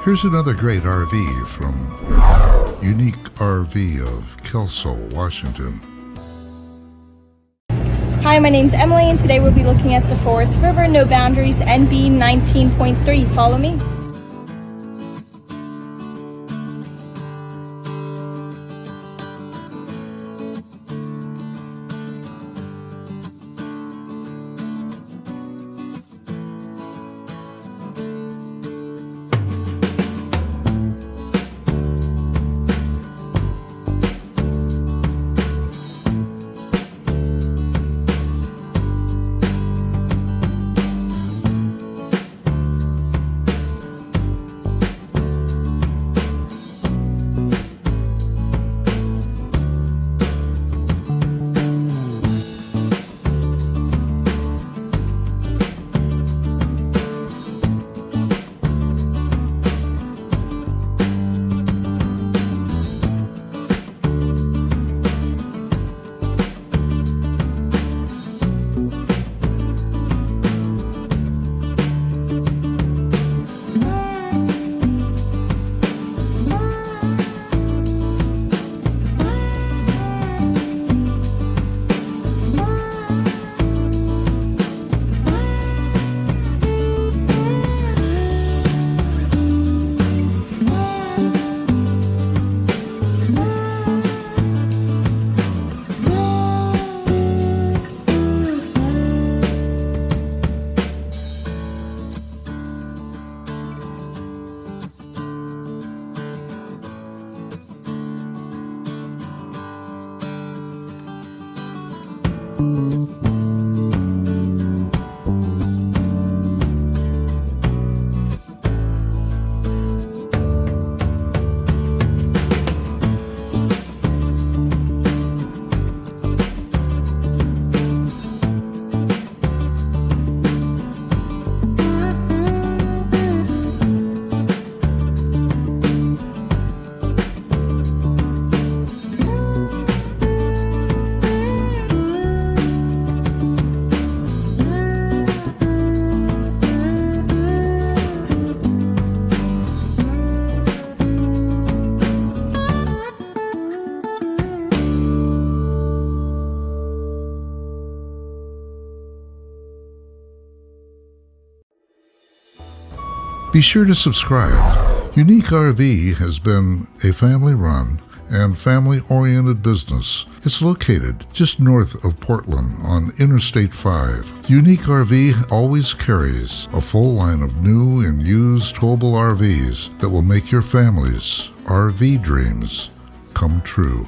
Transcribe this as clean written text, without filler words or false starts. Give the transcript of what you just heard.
Here's another great RV from U-Neek RV of Kelso, Washington. Hi, my name's Emily, and today we'll be looking at the Forest River No Boundaries NB19.3. Follow me. Be sure to subscribe. U-Neek RV has been a family-run and family-oriented business. It's located just north of Portland on Interstate 5. U-Neek RV always carries a full line of new and used towable RVs that will make your family's RV dreams come true.